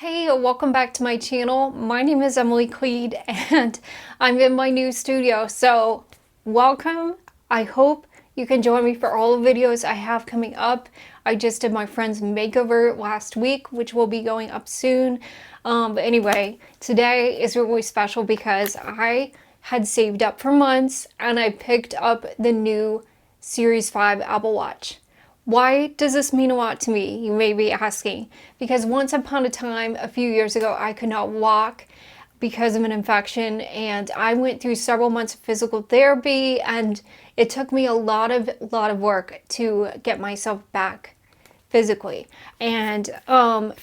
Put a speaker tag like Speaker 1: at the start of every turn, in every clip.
Speaker 1: Hey, welcome back to my channel. My name is Emily Clede and I'm in my new studio. So welcome. I hope you can join me for all the videos I have coming up. I just did my friend's makeover last week, which will be going up soon. But anyway, today is really special because I had saved up for months and I picked up the new Series 5 Apple Watch. Why does this mean a lot to me, you may be asking? Because once upon a time, a few years ago, I could not walk because of an infection, and I went through several months of physical therapy, and it took me a lot of work to get myself back physically. And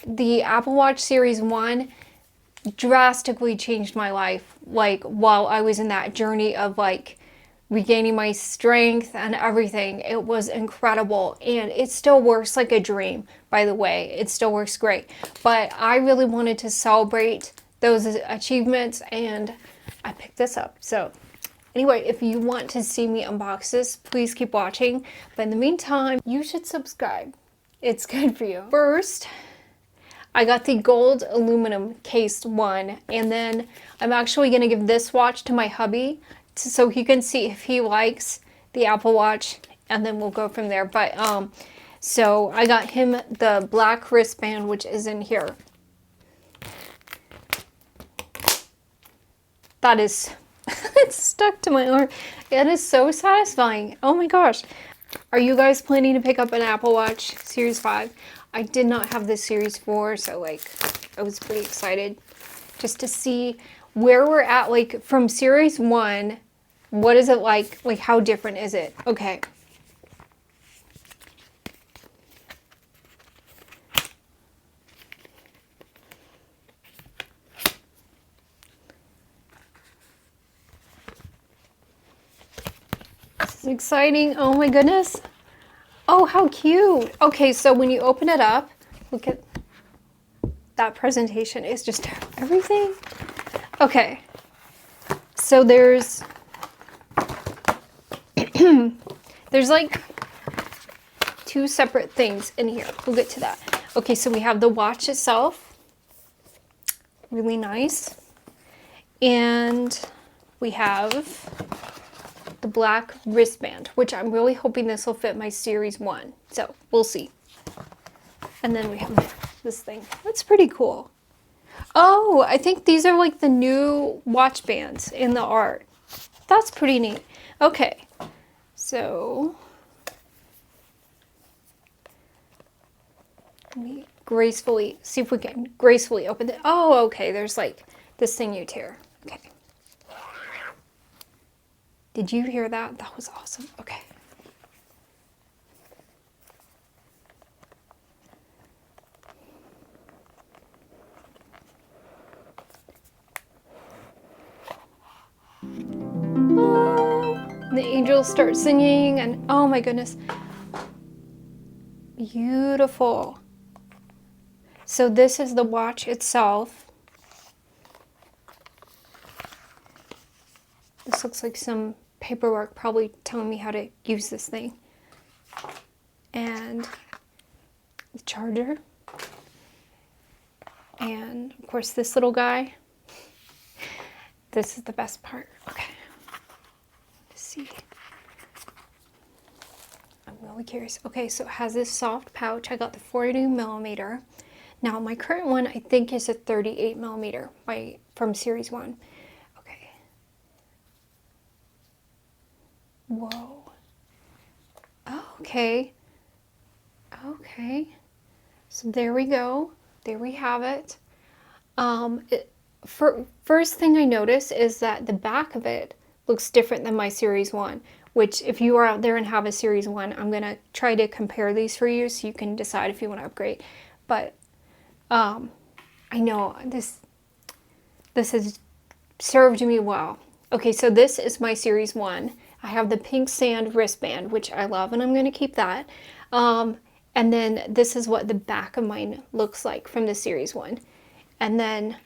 Speaker 1: the Apple Watch Series 1 drastically changed my life, like while I was in that journey of like regaining my strength and everything. It was incredible, and it still works like a dream, by the way. It still works great, but I really wanted to celebrate those achievements and I picked this up. So anyway, if you want to see me unbox this, please keep watching, but in the meantime you should subscribe. It's good for you. First, I got the gold aluminum cased one, and then I'm actually going to give this watch to my hubby so he can see if he likes the Apple Watch, and then we'll go from there. But so I got him the black wristband, which is in here. That is it's stuck to my arm. It is so satisfying. Oh my gosh. Are you guys planning to pick up an Apple Watch Series 5? I did not have this Series 4, so like I was pretty excited just to see where we're at, like from Series 1. What is it like? Like, how different is it? Okay. This is exciting. Oh my goodness. Oh, how cute. Okay, so when you open it up, look at that presentation. It's just everything. Okay. So there's like two separate things in here. We'll get to that. Okay, so we have the watch itself. Really nice. And we have the black wristband, which I'm really hoping this will fit my Series 1. So we'll see. And then we have this thing. That's pretty cool. Oh, I think these are like the new watch bands in the art. That's pretty neat. Okay. So let me gracefully see if we can gracefully open it. Oh, okay. There's like this thing you tear. Okay. Did you hear that? That was awesome. Okay. The angels start singing, and oh my goodness, beautiful. So this is the watch itself. This looks like some paperwork probably telling me how to use this thing. And the charger. And of course this little guy. This is the best part. Okay. See. I'm really curious. Okay, so it has this soft pouch. I got the 42mm. Now my current one I think is a 38mm from Series 1. Okay. Whoa. Okay. Okay. So there we go. There we have it. First thing I notice is that the back of it looks different than my Series 1, which if you are out there and have a Series 1, I'm going to try to compare these for you so you can decide if you want to upgrade. But I know this has served me well. Okay, so this is my Series 1. I have the pink sand wristband, which I love, and I'm going to keep that. And then this is what the back of mine looks like from the Series 1. And then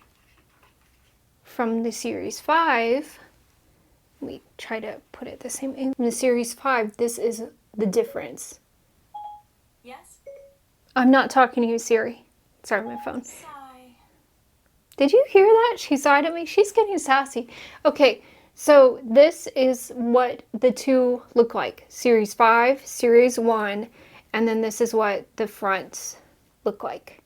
Speaker 1: from the Series 5, let me try to put it the same way. From the Series 5, this is the difference.
Speaker 2: Yes?
Speaker 1: I'm not talking to you, Siri. Sorry, my phone.
Speaker 2: Sigh.
Speaker 1: Did you hear that? She sighed at me. She's getting sassy. Okay, so this is what the two look like. Series 5, Series 1, and then this is what the fronts look like.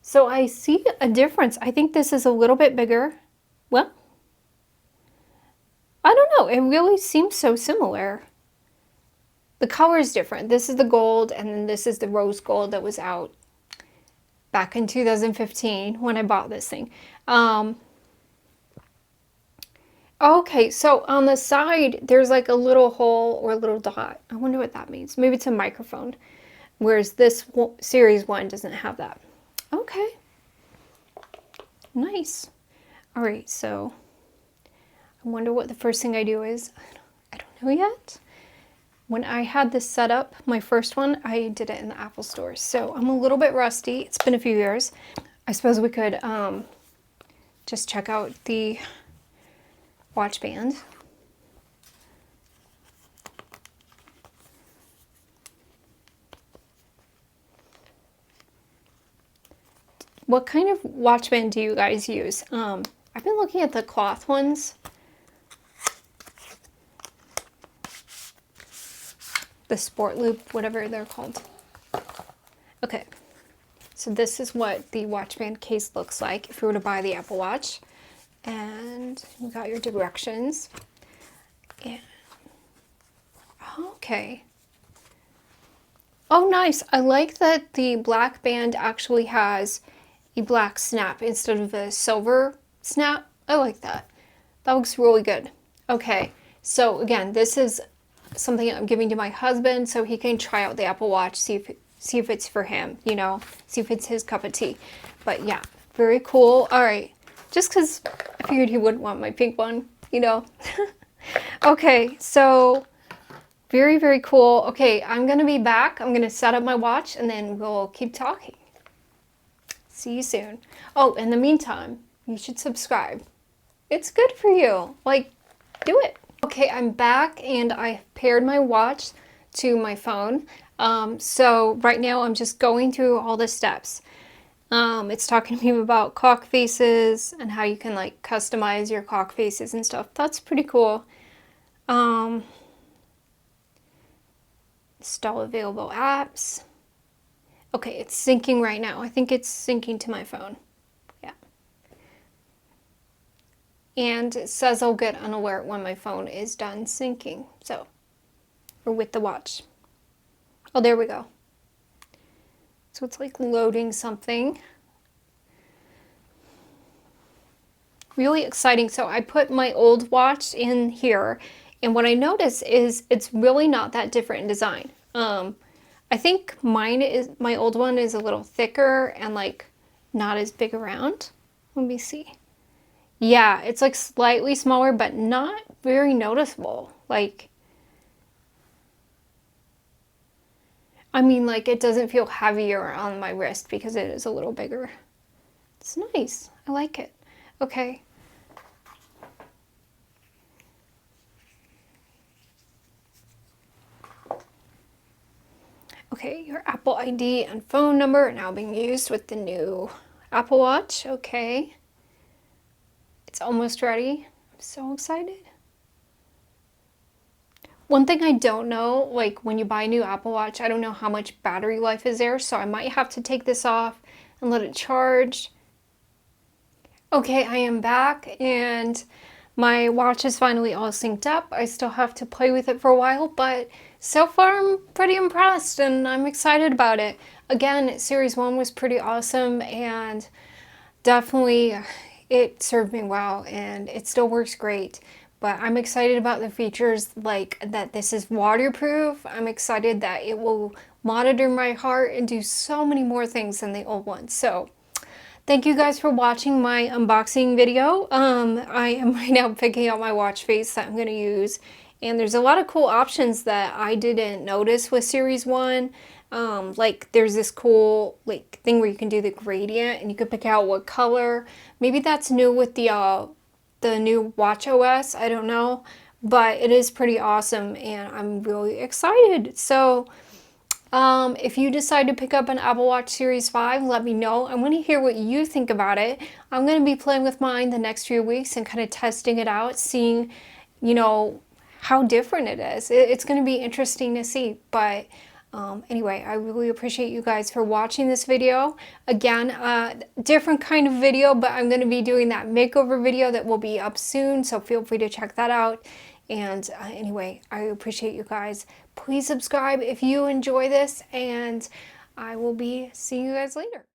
Speaker 1: So I see a difference. I think this is a little bit bigger. Well, I don't know. It really seems so similar. The color is different. This is the gold, and then this is the rose gold that was out back in 2015 when I bought this thing. Okay, so on the side, there's like a little hole or a little dot. I wonder what that means. Maybe it's a microphone, whereas this Series 1 doesn't have that. Okay, nice. All right, so I wonder what the first thing I do is. I don't know yet. When I had this set up, my first one, I did it in the Apple store. So I'm a little bit rusty. It's been a few years. I suppose we could just check out the watch band. What kind of watch band do you guys use? I've been looking at the cloth ones. The Sport Loop, whatever they're called. Okay, so this is what the watch band case looks like if you were to buy the Apple Watch. And you got your directions. And, okay. Oh, nice. I like that the black band actually has a black snap instead of a silver snap. I like that. That looks really good. Okay, so again, this is something I'm giving to my husband so he can try out the Apple Watch, see if it's for him, you know, see if it's his cup of tea. But yeah, very cool. All right, just because I figured he wouldn't want my pink one, you know. Okay, so very, very cool. Okay, I'm going to be back. I'm going to set up my watch and then we'll keep talking. See you soon. Oh, in the meantime, you should subscribe. It's good for you. Like, do it. Okay, I'm back and I paired my watch to my phone. So right now I'm just going through all the steps. It's talking to me about clock faces and how you can like customize your clock faces and stuff. That's pretty cool. Install available apps. Okay, it's syncing right now. I think it's syncing to my phone. Yeah. And it says I'll get an alert when my phone is done syncing. So, or with the watch. Oh, there we go. So it's like loading something. Really exciting. So I put my old watch in here, and what I notice is it's really not that different in design. I think my old one is a little thicker and like not as big around. Let me see. Yeah, it's like slightly smaller, but not very noticeable. Like, I mean, like it doesn't feel heavier on my wrist because it is a little bigger. It's nice. I like it. Okay. Okay, your Apple ID and phone number are now being used with the new Apple Watch. Okay. It's almost ready. I'm so excited. One thing I don't know, like when you buy a new Apple Watch, I don't know how much battery life is there, so I might have to take this off and let it charge. Okay, I am back and my watch is finally all synced up. I still have to play with it for a while, but so far I'm pretty impressed and I'm excited about it. Again, Series 1 was pretty awesome and definitely it served me well and it still works great. But I'm excited about the features like that this is waterproof. I'm excited that it will monitor my heart and do so many more things than the old one. So thank you guys for watching my unboxing video. I am right now picking out my watch face that I'm going to use. And there's a lot of cool options that I didn't notice with Series 1. Like there's this cool like thing where you can do the gradient and you can pick out what color. Maybe that's new with the new watch OS, I don't know, but it is pretty awesome and I'm really excited. So If you decide to pick up an Apple Watch Series 5, let me know. I want to hear what you think about it. I'm going to be playing with mine the next few weeks and kind of testing it out, seeing, how different it is. It's going to be interesting to see. But anyway, I really appreciate you guys for watching this video. Again, different kind of video, but I'm going to be doing that makeover video that will be up soon. So feel free to check that out. And anyway, I appreciate you guys. Please subscribe if you enjoy this, and I will be seeing you guys later.